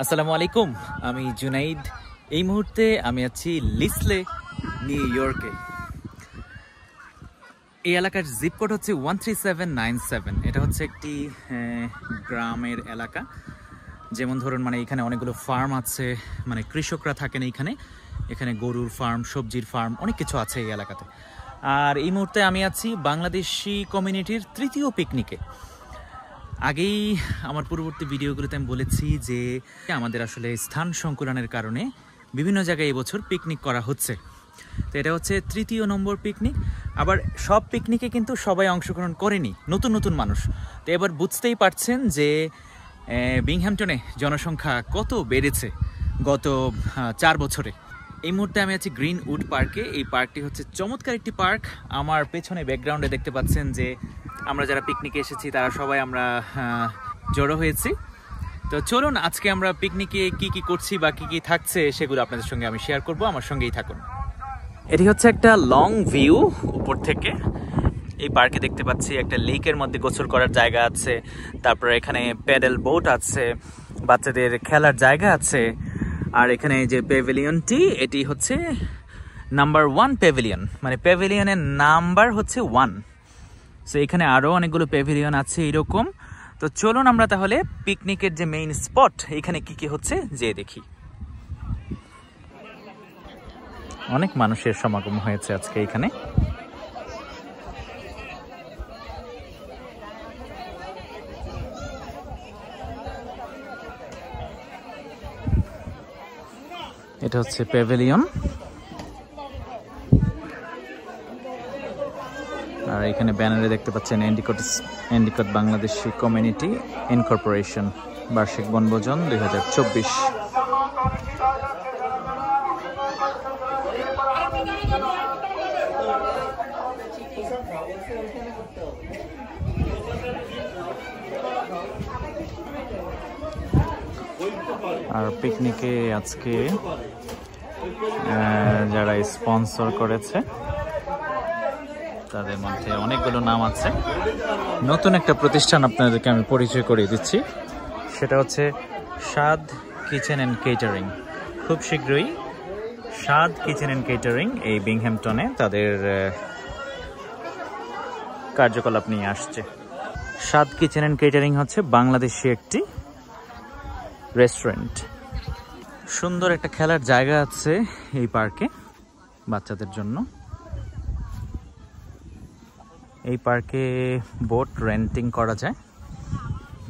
আসসালামু আলাইকুম, আমি জুনাইদ। এই মুহূর্তে আমি আছি লিসলে, নিউ ইয়র্কে। এই এলাকার জিপ কোড হচ্ছে 13797। এটা হচ্ছে একটি গ্রামের এলাকা। যেমন ধরুন এখানে অনেকগুলো ফার্ম আছে, কৃষকরা থাকেন এইখানে। এখানে গরুর ফার্ম, সবজির ফার্ম, অনেক কিছু আছে এই এলাকাতে। আর এই মুহূর্তে আমি আছি বাংলাদেশি কমিউনিটির তৃতীয় পিকনিকে। আগেই আমার পূর্ববর্তী ভিডিওগুলোতে আমি বলেছি যে আমাদের আসলে স্থান সংকুলনের কারণে বিভিন্ন জায়গায় এবছর পিকনিক করা হচ্ছে। তো এটা হচ্ছে তৃতীয় নম্বর পিকনিক। আবার সব পিকনিকে কিন্তু সবাই অংশগ্রহণ করেনি, নতুন নতুন মানুষ। তো এবার বুঝতেই পারছেন যে বিংহ্যামটনে জনসংখ্যা কত বেড়েছে গত 4 বছরে। এই মুহূর্তে আমি আছি গ্রিনউড পার্কে। এই পার্কটি হচ্ছে চমৎকার একটি পার্ক। আমার পেছনে ব্যাকগ্রাউন্ডে দেখতে পাচ্ছেন যে আমরা যারা পিকনিকে এসেছি তারা সবাই আমরা জড়ো হয়েছি। তো চলুন আজকে আমরা পিকনিকে কি কি করছি বা কি কি থাকছে সেগুলো আপনাদের সঙ্গে আমি শেয়ার করব। আমার সঙ্গেই থাকুন। এটি হচ্ছে একটা লং ভিউ উপর থেকে। এই পার্কে দেখতে পাচ্ছি একটা লেকের মধ্যে গোসল করার জায়গা আছে, তারপরে এখানে প্যাডেল বোট আছে, বাচ্চাদের খেলার জায়গা আছে। আর এখানে যে প্যাভিলিয়নটি, এটি হচ্ছে নাম্বার 1 প্যাভিলিয়ন, প্যাভিলিয়নের নাম্বার হচ্ছে 1। সো এখানে আরও অনেকগুলো প্যাভিলিয়ন আছে এরকম। তো চলুন আমরা তাহলে পিকনিকের যে মেইন স্পট, এখানে কি কি হচ্ছে যে দেখি। অনেক মানুষের সমাগম হয়েছে আজকে এখানে। এটা হচ্ছে প্যাভিলিয়ন। আর এখানে ব্যানারে দেখতে পাচ্ছেন এন্ডিকট বাংলাদেশি কমিউনিটি ইনকর্পোরেশন বার্ষিক বনভোজন 2024। আর পিকনিকে আজকে যারা স্পন্সর করেছে তাদের মধ্যে অনেকগুলো নাম আছে। নতুন একটা প্রতিষ্ঠান আপনাদেরকে আমি পরিচয় করিয়ে দিচ্ছি, সেটা হচ্ছে স্বাদ কিচেন অ্যান্ড কেটারিং। খুব শীঘ্রই স্বাদ কিচেন অ্যান্ড কেটারিং এই বিংহ্যামটনে তাদের কার্যকলাপ নিয়ে আসছে। স্বাদ কিচেন অ্যান্ড কেটারিং হচ্ছে বাংলাদেশি একটি রেস্টুরেন্ট। সুন্দর একটা খেলার জায়গা আছে এই পার্কে বাচ্চাদের জন্য। এই পার্কে বোট রেন্টিং করা যায়,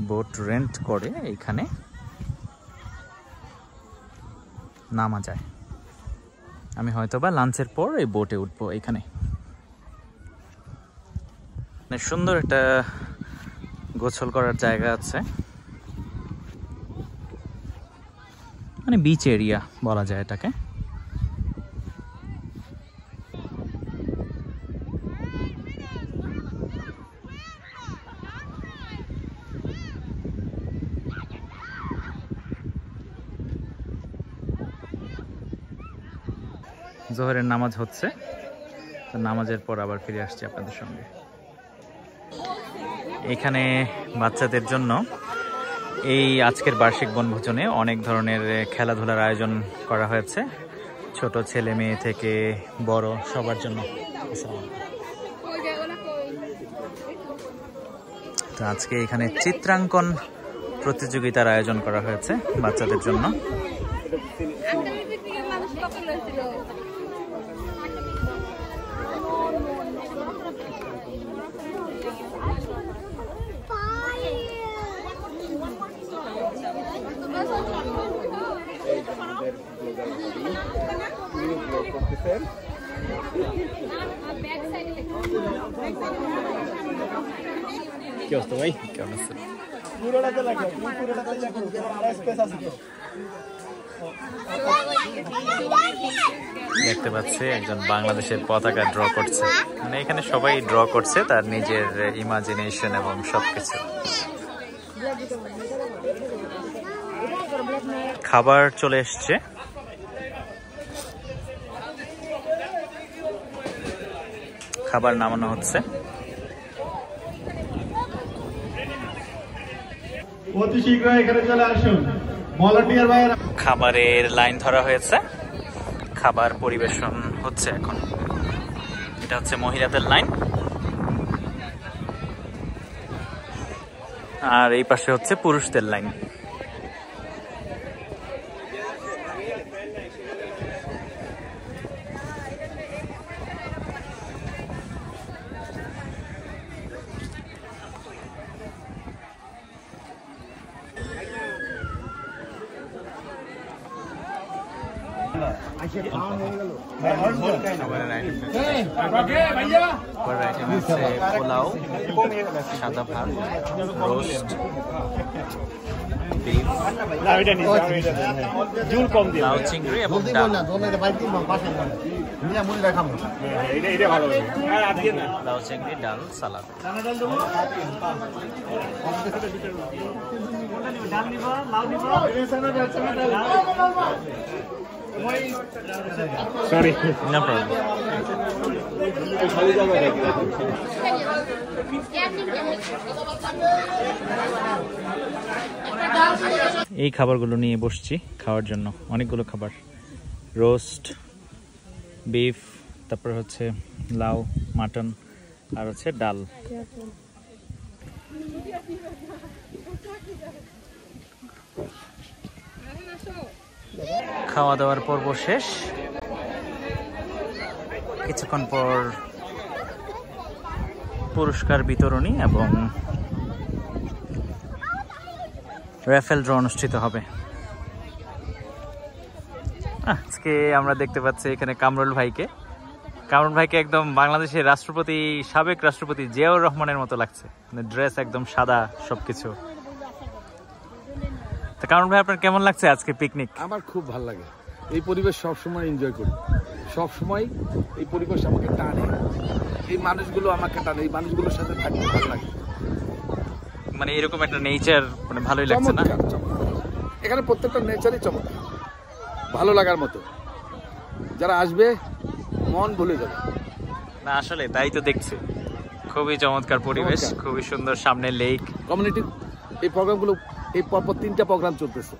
বোট রেন্ট করে এইখানে নামা যায়। আমি হয়তোবা লাঞ্চের পর এই বোটে উঠবো। এখানে সুন্দর একটা গোসল করার জায়গা আছে, বিচ এরিয়া বলা যায় এটাকে। জোহরের নামাজ হচ্ছে, তো নামাজের পর আবার ফিরে আসছি আপনাদের সঙ্গে। এখানে বাচ্চাদের জন্য এই আজকের বার্ষিক বনভোজনে অনেক ধরনের খেলাধুলার আয়োজন করা হয়েছে, ছোট ছেলে মেয়ে থেকে বড় সবার জন্য। তো আজকে এখানে চিত্রাঙ্কন প্রতিযোগিতার আয়োজন করা হয়েছে বাচ্চাদের জন্য। কি অবস্থা ভাই, কেমন আছেন? দেখতে পাচ্ছি একজন বাংলাদেশের পতাকা ড্র করছে। এখানে সবাই ড্র করছে তার নিজের ইমাজিনেশন এবং সবকিছু। খাবার চলে এসছে। খাবার নামানো হচ্ছে। অতি শীঘ্র এখানে চলে আসুন। খাবারের লাইন ধরা হয়েছে, খাবার পরিবেশন হচ্ছে এখন। এটা হচ্ছে মহিলাদের লাইন, আর এই পাশে হচ্ছে পুরুষদের লাইন। পোলাও, সাদা ভাত, রোস্ট, বিফ, লাউ চিংড়ি এবং ডাল। লাউ চিংড়ি, ডাল, সালাদ। Sorry. No problem. এই খাবারগুলো নিয়ে বসছি খাওয়ার জন্য, অনেকগুলো খাবার, রোস্ট, বিফ, তারপর হচ্ছে লাউ, মাটন, আর হচ্ছে ডাল। খাওয়া দাওয়ার পর্ব শেষ, কিছুক্ষণ পর পুরস্কার বিতরণী এবং র্যাফেল ড্র অনুষ্ঠিত হবে। আজকে আমরা দেখতে পাচ্ছি এখানে কামরুল ভাইকে একদম বাংলাদেশের রাষ্ট্রপতি, সাবেক রাষ্ট্রপতি জিয়াউর রহমানের মতো লাগছে, ড্রেস একদম সাদা সবকিছু। তো কামরুল ভাই, আপনার কেমন লাগছে আজকে পিকনিক? আমার খুব ভালো লাগে, এই পরিবেশ সবসময় এনজয় করি, সবসময় এই পরিবেশ আমাকে টানে, এই মানুষগুলো আমাকে টানে, এই মানুষগুলোর সাথে থাকতে ভালো লাগে। মানে এরকম একটা নেচার মানে ভালোই লাগছে না? এখানে প্রত্যেকটা নেচারই চমৎকার, ভালো লাগার মতো, যারা আসবে মন ভুলে যাবে। না আসলে তাই তো দেখছি, খুবই চমৎকার পরিবেশ, খুবই সুন্দর, সামনে লেক। কমিউনিটি এই প্রোগ্রামগুলো, এই পরপর 3টা প্রোগ্রাম চলতেছে,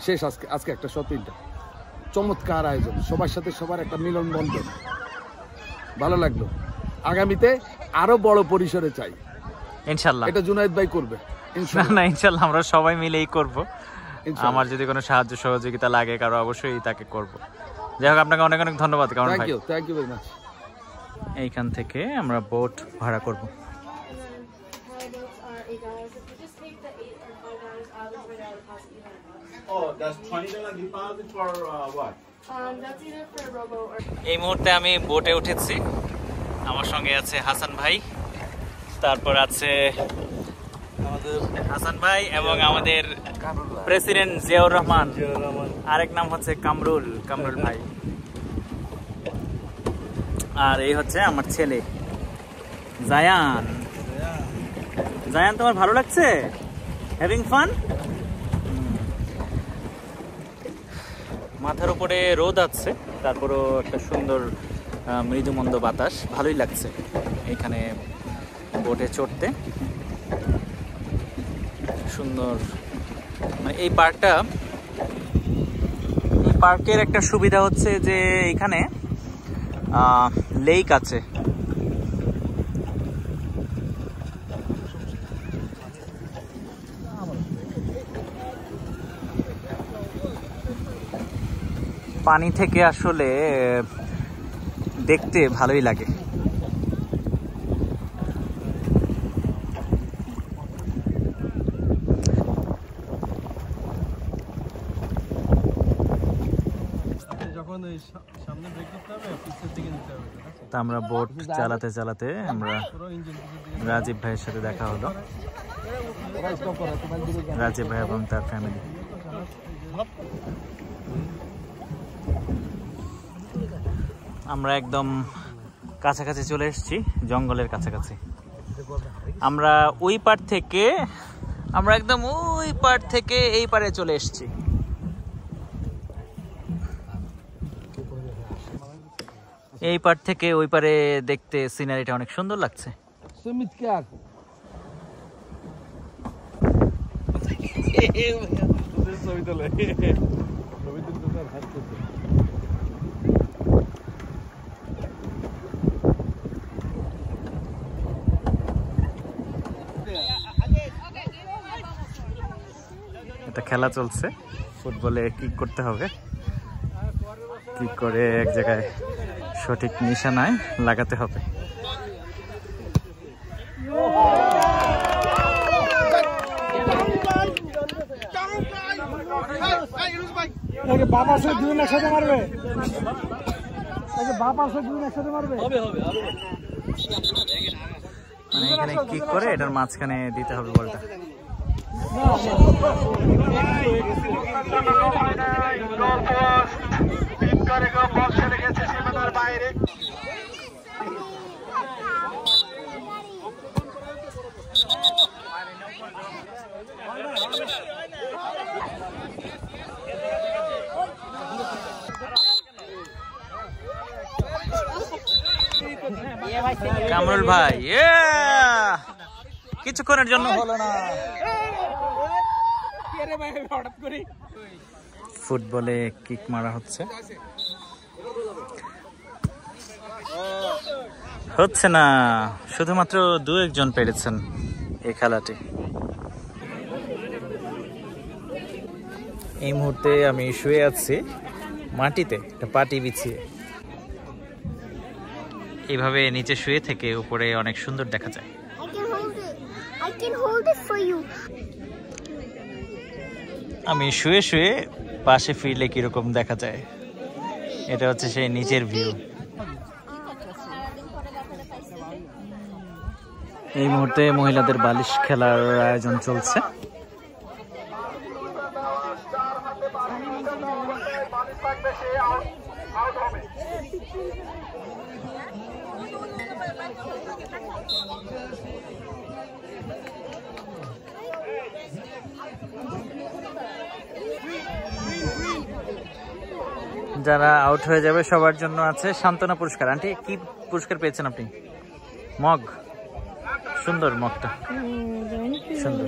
শেষ আজকে একটা, সব 3টা চমৎকার আয়োজন, সবার সাথে সবার একটা মিলন বন্ধন, ভালো লাগলো। আগামীতে আরো বড় পরিসরে চাই ইনশাআল্লাহ, এটা জুনায়েদ ভাই করবে না ইনশাআল্লাহ, আমরা সবাই মিলেই করব। আমার যদি কোনো সাহায্য সহযোগিতা লাগে কারো, অবশ্যই তাকে করব। যাই হোক, আপনাকে অনেক অনেক ধন্যবাদ কারণ ভাই। Thank you very much. এইখান থেকে আমরা বোট ভাড়া করব। এই মুহূর্তে আমি বোটে উঠেছি, আমার সঙ্গে আছে হাসান ভাই, তারপর আছে হাসান ভাই এবং আমাদের প্রেসিডেন্ট জিয়াউর রহমান, আরেক নাম হচ্ছে কামরুল ভাই, আর এই হচ্ছে আমার ছেলে জায়ান। তোমার ভালো লাগছে? Having fun? মাথার উপরে রোদ আছে, তারপরও একটা সুন্দর মৃদুমন্দ বাতাস, ভালোই লাগছে এখানে বোটে চড়তে, সুন্দর। মানে এই পার্কের একটা সুবিধা হচ্ছে যে এখানে লেক আছে, পানি থেকে আসলে দেখতে ভালোই লাগে। তা আমরা বোট চালাতে চালাতে আমরা রাজীব ভাইয়ের সাথে দেখা হলো, রাজীব ভাই এবং তার ফ্যামিলি। আমরা একদম কাছাকাছি চলে এসেছি, জঙ্গলের কাছাকাছি। আমরা ওই পার থেকে এই পারে চলে এসেছি। এই পার থেকে ওই পারে দেখতে সিনারিটা অনেক সুন্দর লাগছে। ছবি তোলে ছবি তুলতে হাসতেছে। এটা খেলা চলছে, ফুটবলে কিক করতে হবে, কিক করে এক জায়গায় সঠিক নিশানায় লাগাতে হবে। মানে এখানে কিক করে এটার মাঝখানে দিতে হবে বলটা। কামরুল ভাই কিছুক্ষণের জন্য হলো না। ফুটবলে কিক মারা হচ্ছে না, শুধুমাত্র 2-1 জন পেরেছেন এই খেলাটি। এই মুহূর্তে আমি শুয়ে আছি মাটিতে, একটা পাটি বিছিয়ে। এইভাবে নিচে শুয়ে থেকে উপরে অনেক সুন্দর দেখা যায়। আমি শুয়ে শুয়ে পাশে ফিরলে কিরকম দেখা যায়, এটা হচ্ছে সেই নিচের ভিউ। এই মুহূর্তে মহিলাদের বালিশ খেলার আয়োজন চলছে। যারা আউট হয়ে যাবে সবার জন্য আছে সান্ত্বনা পুরস্কার। আন্টি কি পুরস্কার পেয়েছেন আপনি? মগ, সুন্দর মগটা, সুন্দর।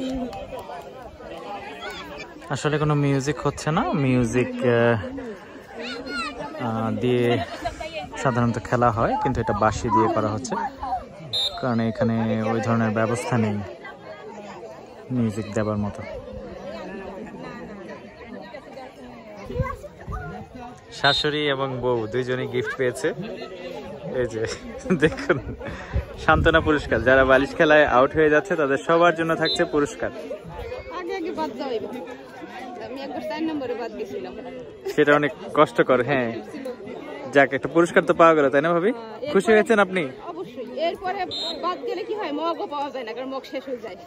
আসলে কোনো মিউজিক হচ্ছে না, মিউজিক দিয়ে সাধারণত খেলা হয়, কিন্তু এটা বাঁশি দিয়ে করা হচ্ছে কারণ এখানে ওই ধরনের ব্যবস্থা নেই মিউজিক দেবার মতো। শাশুড়ি এবং বউ দুইজনই গিফট পেয়েছে। এই যে দেখুন, সান্ত্বনা পুরস্কার। যারা বালিশ খেলায় আউট হয়ে যাচ্ছে তাদের সবার জন্য থাকছে পুরস্কার। সেটা অনেক কষ্টকর। হ্যাঁ, যাক, একটা পুরস্কার তো পাওয়া গেল, তাই না ভাবি? খুশি হয়েছেন আপনি? এরপরে বাদ গেলে কি হয়, মগও পাওয়া যায় না, কারণ মগ শেষ হয়ে যায়।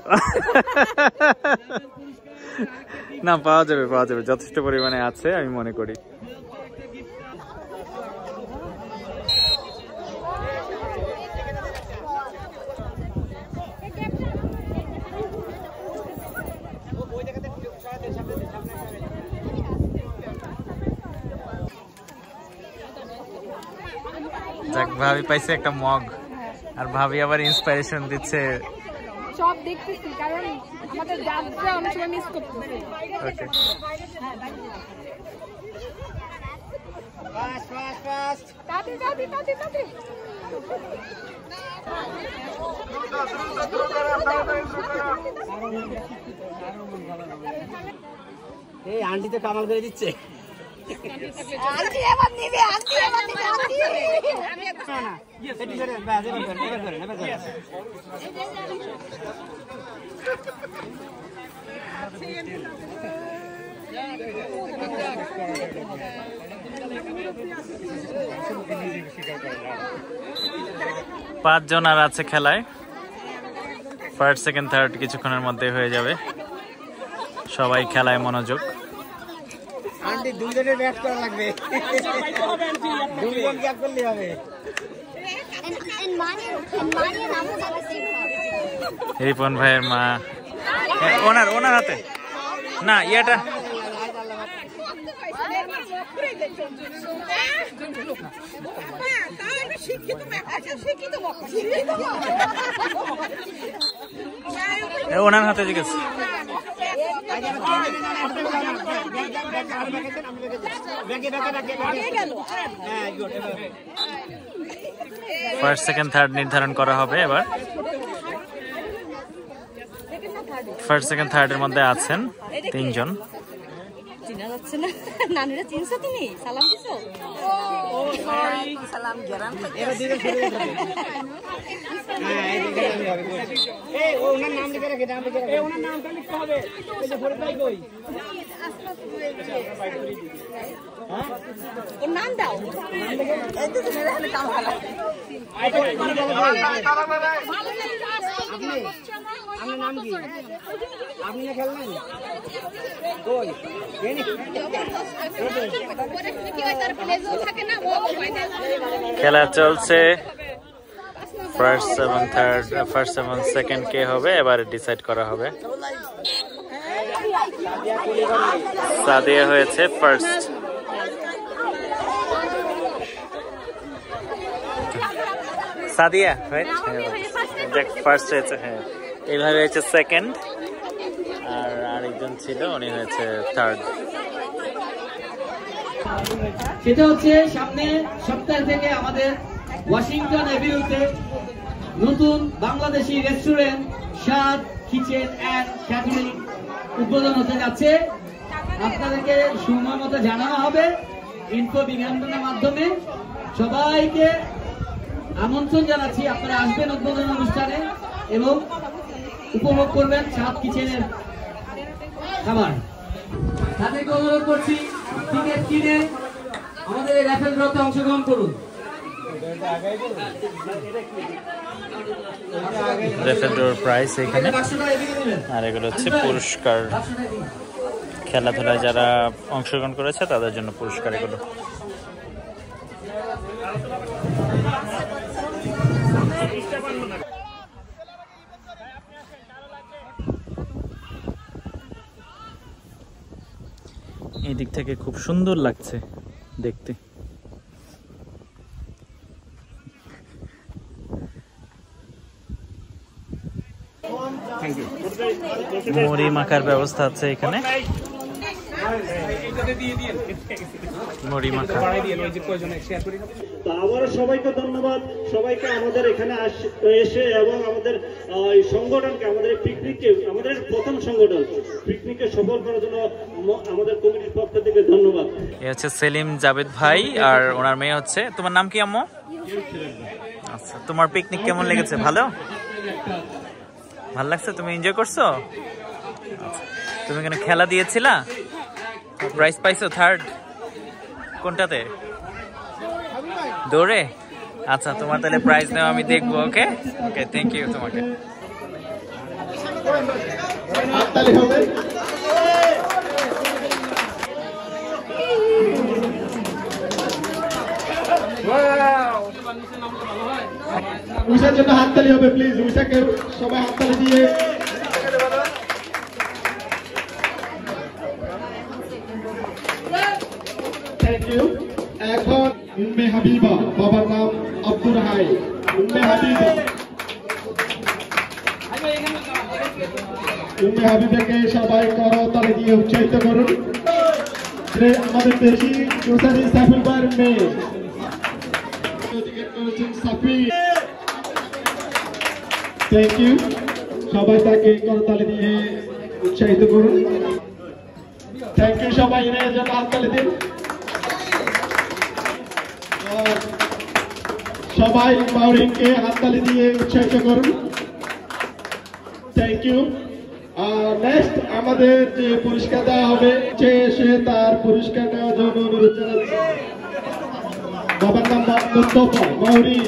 না, পাওয়া যাবে, পাওয়া যাবে, যথেষ্ট পরিমাণে আছে আমি মনে করি। যাক, ভাবি পাইছে একটা মগ, আর ভাবি আবার ইন্সপিরেশন দিচ্ছে। সব দেখতেছি কারণ আমাদের যাত্রা অনেক সময় মিস করতেছি। ওকে, ফাস্ট ফাস্ট ফাস্ট, তাতে তাতে তাতে তাতে। এই আন্টি তো কামাল করে দিচ্ছে। আন্টি এবার নিবে, আন্টি এবার নিবে, আন্টি আমি না এটি করে বাস এবার করেন। পাঁচজন আর আছে খেলায়। ফার্স্ট, সেকেন্ড, থার্ড কিছুক্ষণের মধ্যে হয়ে যাবে। সবাই খেলায় মনোযোগ। আন্টি দুইজনের ব্যাট করা লাগবে, দুইজন গ্যাপ করলে হবে। রিপন ভাইয়ের মা, ওনার হাতে না ইয়েটা। ওনার হাতে জিজ্ঞেস। ফার্স্ট সেকেন্ড থার্ড নির্ধারণ করা হবে এবার। ফার্স্ট সেকেন্ড থার্ডের মধ্যে আছেন 3 জন। চিনা যাচ্ছে না, নানুরা চিনছো তুমি? সালাম দিছো? ও সরি, সালাম গেরাম। এবার দিবেন শুরু করতে হবে। হ্যাঁ এই দিকে আমি হবে। এই ওনার নাম লিখে রাখে, নাম লিখে রাখে। এই ওনার নামটা লিখতে হবে। এই যে ফরিদ ভাই কই? হ্যাঁ ওর নাম দাও। এই তো তুমি এখানে কাম করা। আপনার নাম কি? আপনি না খেললেন কই? খেলা চলছে। ফার্স্ট এবং থার্ড, ফার্স্ট এবং সেকেন্ড কে হবে এবার ডিসাইড করা হবে। সাদিয়া হয়েছে ফার্স্ট। সাদিয়া রাইট, ফার্স্ট হয়েছে। হ্যাঁ, এইভাবে হয়েছে সেকেন্ড, আর আরেকজন ছিল উনি হয়েছে থার্ড। সেটা হচ্ছে সামনে সপ্তাহ থেকে আমাদের ওয়াশিংটন এভিনিউতে নতুন বাংলাদেশি রেস্টুরেন্ট স্বাদ কিচেন অ্যান্ড ক্যাটারিং উদ্বোধন হতে যাচ্ছে। আপনাদেরকে সময় মতো জানানো হবে ইনফো বিজ্ঞাপনের মাধ্যমে। সবাইকে আমন্ত্রণ জানাচ্ছি, আপনারা আসবেন উদ্বোধন অনুষ্ঠানে এবং উপভোগ করবেন স্বাদ কিচেনের খাবার। তাদেরকে অনুরোধ করছি টিকিট কিনে আমাদের এই র্যাফেল ড্রতে অংশগ্রহণ করুন। র্যাফেল ড্রর প্রাইস এখানে, আর এগুলো হচ্ছে পুরস্কার। খেলাধুলায় যারা অংশগ্রহণ করেছে তাদের জন্য পুরস্কার এগুলো। এই দিক থেকে খুব সুন্দর লাগছে দেখতে। মুড়ি মাখার ব্যবস্থা আছে এখানে। মুড়ি মাখা। তো আবার সবাইকে ধন্যবাদ, সবাইকে আমাদের এখানে এসে এবং আমাদের সংগঠনকে, আমাদের পিকনিককে, আমাদের প্রথম সংগঠন পিকনিককে সফল করার জন্য আমাদের কমিটির পক্ষ থেকে ধন্যবাদ। এ হচ্ছে সেলিম জাবেদ ভাই আর ওনার মেয়ে হচ্ছে। তোমার নাম কি আম্মু? আচ্ছা, তোমার পিকনিক কেমন লেগেছে? ভালো ভালো লাগছে? তুমি এনজয় করছো? আচ্ছা, তুমি এখানে খেলা দিয়েছিলা? প্রাইজ পাইছো? থার্ড কোনটাতে? দৌড়ে? আচ্ছা, তোমার তাহলে প্রাইজ নেওয়া আমি দেখবো। ওকে ওকে, থ্যাংক ইউ তোমাকে। উষার জন্য হাততালি হবে প্লিজ। উষাকে সবাই হাততালি দিয়ে থ্যাংক ইউ। এখন উম্মে হাবিবা, বাবার নাম আব্দুর হাই। উম্মে হাবিবা, উম্মে হাবিবাকে সবাই করতালি দিয়ে উৎসাহিত করুন। আমাদের দেশি চৌধুরী সাইফুল ভাইয়ের মেয়ে সাফি। থ্যাংক ইউ, সবাই তাকে করতালি দিয়ে উৎসাহিত করুন। থ্যাংক ইউ, সবাই এর জন্য হাততালি দিন। সবাই মাউরিনকে হাততালি দিয়ে উৎসাহিত করুন। Thank you. নেক্সট আমাদের যে পুরস্কার দেওয়া হবে সে তার পুরস্কার নেওয়ার জন্য অনুরোধ জানাচ্ছি। বাবার নাম মুস্তফা মাউরি।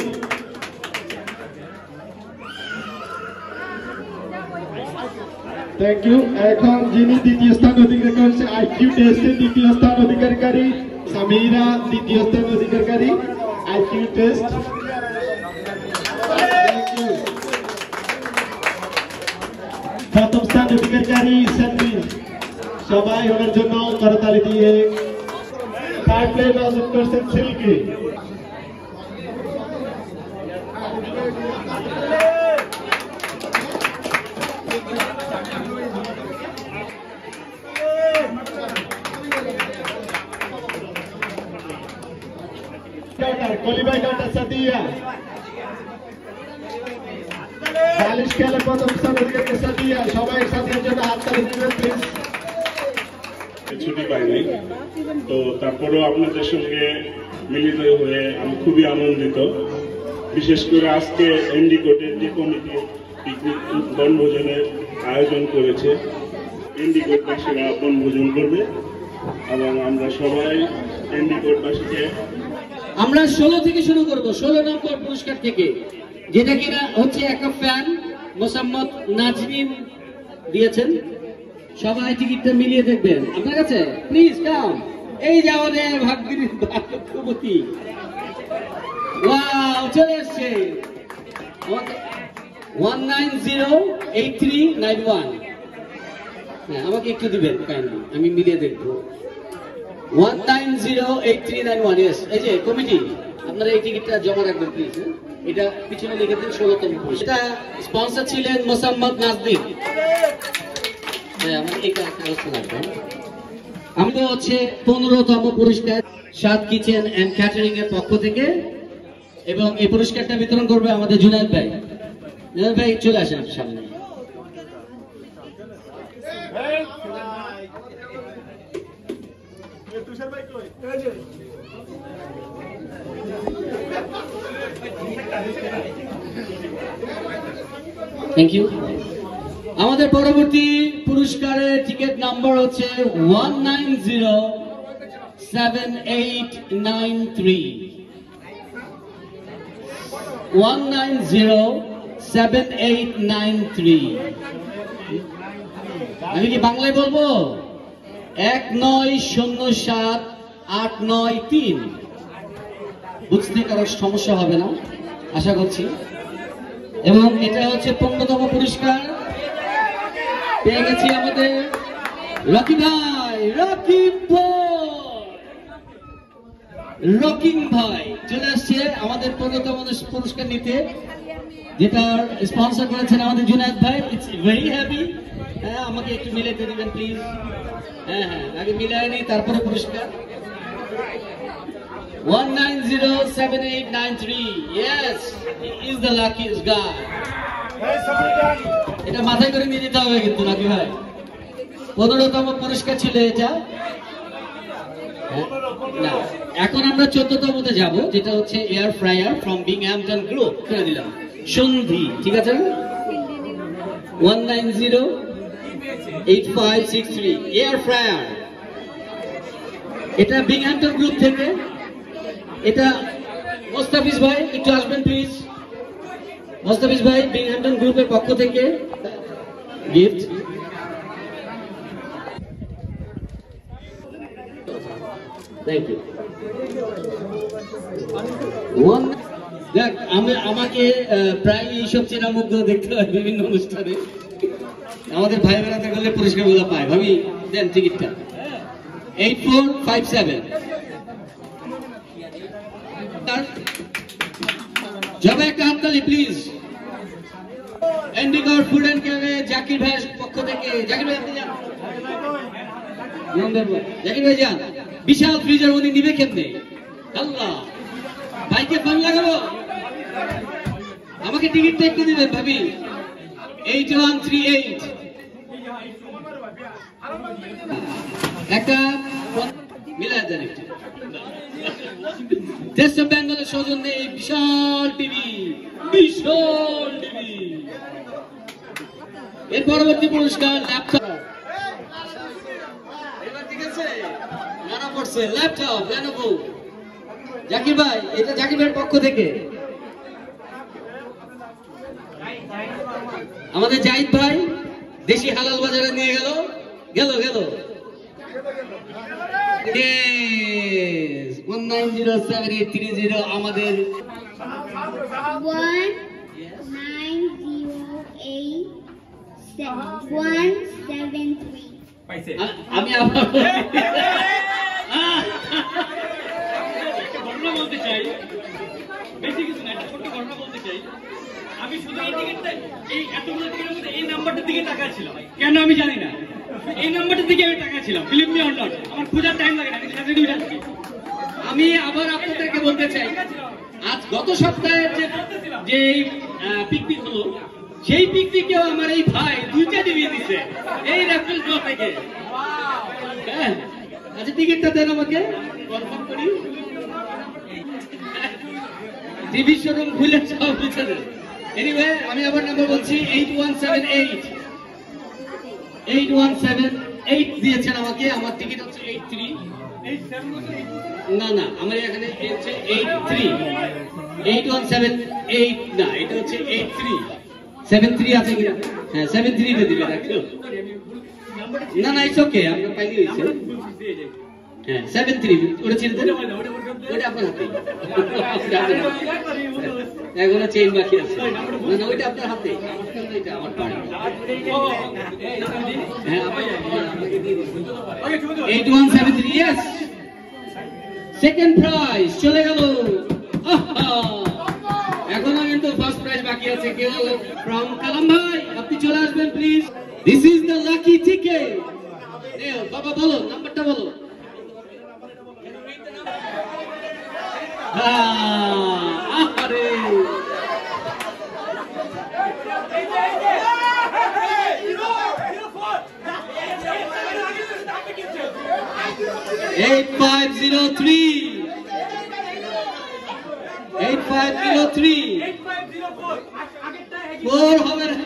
Thank you. এখন যিনি দ্বিতীয় স্থান অধিকার করেছে আইকিউ টেস্টে দ্বিতীয় স্থান অধিকারী সামিরা, দ্বিতীয় স্থান অধিকারী আইকিউ টেস্ট। প্রথম স্থান অধিকারী সানভি। সবাই ওনার জন্য করতালি দিয়ে। থার্ড প্লেস অর্জন করছেন সিল্কি। কাউন্টার কলিবাই কাউন্টার সাদিয়া বালিশ খেলে প্রথম স্থানে দিয়েছে সাদিয়া সবাই সাদিয়ার জন্য হাততালি দিবেন প্লিজ ছুটি পাই নাই তো তারপরেও আপনাদের সঙ্গে মিলিত হয়ে আমি খুবই আনন্দিত বিশেষ করে আজকে এন্ডিকোটের যে কমিটি পিকনিক বনভোজনের আয়োজন করেছে এন্ডিকোটবাসীরা বনভোজন করবে এবং আমরা সবাই এন্ডিকোটবাসীকে আমরা 16 থেকে শুরু করব 16 নম্বর পুরস্কার থেকে যেটা কিনা হচ্ছে একটা ফ্যান মোসাম্মদ নাজনীন দিয়েছেন সবাই টিকিটটা মিলিয়ে দেখবেন আপনার কাছে প্লিজ কাম এই যে আমাদের ভাগ্যবতী ওয়াও চলে আসছে 1908391 হ্যাঁ আমাকে একটু দিবেন কাইন্ডলি আমি মিলিয়ে দেখবো 1908391 ইয়েস এই যে কমিটি আপনারা এই টিকিটটা জমা রাখবেন প্লিজ এটা পিছনে লিখে দিন 16তম পুরস্কার এটা স্পন্সর ছিলেন মোসাম্মদ নাজনীন হ্যাঁ আমার একটা অবস্থা লাগবে আমি তো হচ্ছে 15তম পুরস্কার সাত কিচেন এন্ড ক্যাটারিং এর পক্ষ থেকে এবং এই পুরস্কারটা বিতরণ করবে আমাদের জুনায়েদ ভাই চলে আসেন সামনে থ্যাংক ইউ আমাদের পরবর্তী পুরস্কারের টিকিট নাম্বার হচ্ছে 1907893 1907893 আমি কি বাংলায় বলবো 1907893 বুঝতে কারো সমস্যা হবে না আশা করছি এবং এটা হচ্ছে 15তম পুরস্কার পেয়ে গেছি আমাদের রকি ভাই রকিং ভাই চলে আসছে আমাদের 15তম পুরস্কার নিতে যেটা স্পন্সর করেছেন আমাদের জুনায়েদ ভাই ইটস ভেরি হ্যাপি হ্যাঁ আমাকে একটু মিলাইতে দিবেন প্লিজ হ্যাঁ আগে মিলাই নি তারপরে পুরস্কার 1907893 yes he is the luckiest guy এটা মাথায় করে নিয়ে যেতে হবে কিন্তু নাকি ভাই 15তম পুরস্কার ছিল এটা না এখন আমরা 14তমতে যাব যেটা হচ্ছে air fryer from Binghamton group করে দিলাম সন্ধি ঠিক আছে 1908563 এয়ার ফ্রায়ার এটা বিংহ্যামটন গ্রুপ থেকে এটা মোস্তাফিজ ভাই একটু আসবেন প্লিজ মোস্তাফিজ ভাই বিংহ্যামটন গ্রুপের পক্ষ থেকে গিফট থ্যাংক ইউ দেখ আমাকে প্রায় এইসব চেনা মুখগুলো দেখতে হয় বিভিন্ন অনুষ্ঠানে আমাদের ভাই বেড়াতে গেলে পুরস্কারগুলো পায় ভাবি দেন টিকিটটা 8457 জবে একটা হাততালি প্লিজ এন্ডিকোর ফুড এন্ড ক্যাফে জাকির ভাইয়ের পক্ষ থেকে জাকির ভাই আপনি যান জাকির ভাই যান বিশাল ফ্রিজার উনি নিবে কেমনে আল্লাহ ভাইকে ফোন লাগাবো আমাকে টিকিটটা একটু দিবেন ভাবি 8138 একটা মিলাই দেন একটু দেশ বেঙ্গলের সৌজন্যে এই বিশাল টিভি এর পরবর্তী পুরস্কার ল্যাপটপ এবার ঠিক আছে নানা পড়ছে ল্যাপটপ লেনোভো জাকির ভাই এটা জাকির ভাইয়ের পক্ষ থেকে আমাদের জাহিদ ভাই দেশি হালাল বাজারে নিয়ে গেল 1907830 আমাদের 1908173 আমি আবার ঘটনা বলতে চাই বেশি কিছু না একটা ছোট্ট ঘটনা বলতে চাই আমি শুধু এই টিকিটটা এই এতগুলো টিকিটের মধ্যে এই নাম্বারটার দিকে তাকাচ্ছিলাম কেন আমি জানি না এই নাম্বারটার দিকে আমি তাকাচ্ছিলাম ফিলিপ মি অন নট আমার খোঁজার টাইম লাগে না আমি সাথে দুইটা আমি আবার আপনাদেরকে বলতে চাই, আজ গত সপ্তাহে যে পিকনিক হলো, সেই পিকনিকেও আমার এই ভাই 2টা দিয়ে দিছে এই রাফেল ড্র থেকে। হ্যাঁ, আচ্ছা টিকিটটা দেন আমাকে, কনফার্ম করি। টিভি শোরুম খুলে সব বুঝে দেন। এনিওয়ে, আমি আবার নাম্বার বলছি 8178 দিয়েছেন আমাকে। আমার টিকিট হচ্ছে 83। না না, আমার এখানে হচ্ছে 83। 8178 না, এটা হচ্ছে 83। 73 আছে কিনা? হ্যাঁ, 73 তে দিবে রাখো। না না, ইটস ওকে, আমরা পাইনি হইছে। হ্যাঁ, 73 ওটা ছিল তো, ওটা আপনার হাতে। এখনো চেইন বাকি আছে। না না, ওইটা আপনার হাতে, এটা আমার পাড়ে। হ্যাঁ, আপনাকে দিয়ে দিন। 8173, ইয়েস। সেকেন্ড প্রাইজ চলে গেল। এখনো কিন্তু ফার্স্ট প্রাইজ বাকি আছে। কেউ ফ্রম কালাম ভাই, আপনি চলে আসবেন please. This is the lucky ticket. বাবা বলো, নাম্বারটা বলো। আরে 8503 4 হবে না।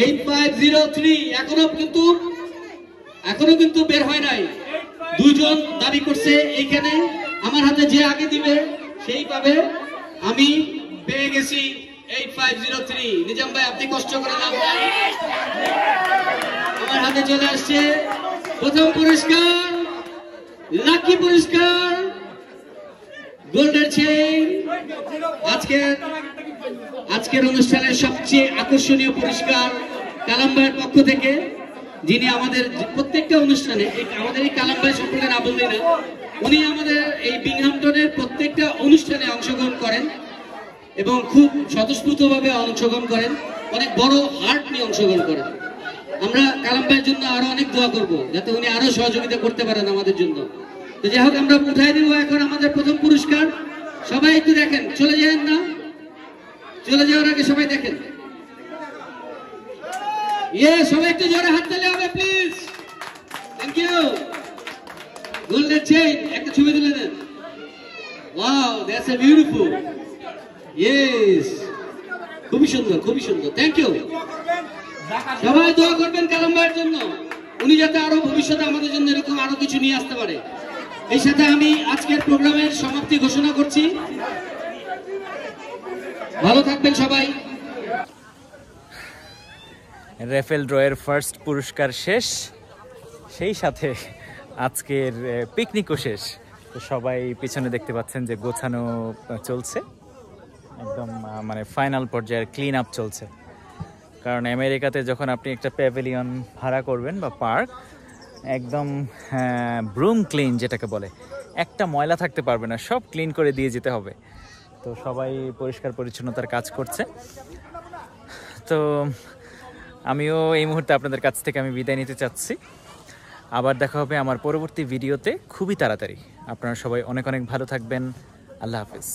8503 এখনো কিন্তু বের হয় নাই। দুজন দাবি করছে এইখানে, আমার হাতে যে আগে দিবে সেই পাবে। আমি পেয়ে গেছি 8503। নিজাম ভাই, আপনি কষ্ট করে লাভ নাই, আমার হাতে চলে আসছে প্রথম পুরস্কার, লাকি পুরস্কার, গোল্ডেন চেইন। আজকের অনুষ্ঠানের সবচেয়ে আকর্ষণীয় পুরস্কার কালাম ভাইয়ের পক্ষ থেকে, যিনি আমাদের প্রত্যেকটা অনুষ্ঠানে, আমাদের এই কালাম ভাই সম্পর্কে না বললেই না, উনি আমাদের এই বিংহামটনের প্রত্যেকটা অনুষ্ঠানে অংশগ্রহণ করেন এবং খুব স্বতঃস্ফূর্তভাবে অংশগ্রহণ করেন, অনেক বড় হার্ট নিয়ে অংশগ্রহণ করেন। আমরা কালাম ভাইয়ের জন্য আরো অনেক দোয়া করব, যাতে উনি আরো সহযোগিতা করতে পারেন আমাদের জন্য। তো যাই হোক, আমরা উঠাই দিব এখন আমাদের প্রথম পুরস্কার। সবাই একটু দেখেন, চলে যাবেন না, চলে যাওয়ার আগে সবাই দেখেন। সবাই একটু জোরে হাত তালি হবে please. Thank you. Golden chain, একটা ছবি তুলে দেন। Wow, that's a beautiful. Yes, খুবই সুন্দর, খুবই সুন্দর। থ্যাংক ইউ। সবাই দোয়া করবেন কালাম ভাইয়ের জন্য, উনি যাতে আরো ভবিষ্যতে আমাদের জন্য এরকম আরো কিছু নিয়ে আসতে পারে। এই সাথে আমি আজকের প্রোগ্রামের সমাপ্তি ঘোষণা করছি। ভালো থাকবেন সবাই। রেফেল ড্রয়ের ফার্স্ট পুরস্কার শেষ, সেই সাথে আজকের পিকনিকও শেষ। তো সবাই পিছনে দেখতে পাচ্ছেন যে গোছানো চলছে, একদম মানে ফাইনাল পর্যায়ের ক্লিন আপ চলছে। কারণ আমেরিকাতে যখন আপনি একটা প্যাভিলিয়ন ভাড়া করবেন বা পার্ক, একদম ব্রুম ক্লিন যেটাকে বলে, একটা ময়লা থাকতে পারবে না, সব ক্লিন করে দিয়ে যেতে হবে। তো সবাই পরিষ্কার পরিচ্ছন্নতার কাজ করছে। তো আমিও এই মুহূর্তে আপনাদের কাছ থেকে আমি বিদায় নিতে চাচ্ছি। আবার দেখা হবে আমার পরবর্তী ভিডিওতে খুবই তাড়াতাড়ি। আপনারা সবাই অনেক অনেক ভালো থাকবেন। আল্লাহ হাফেজ।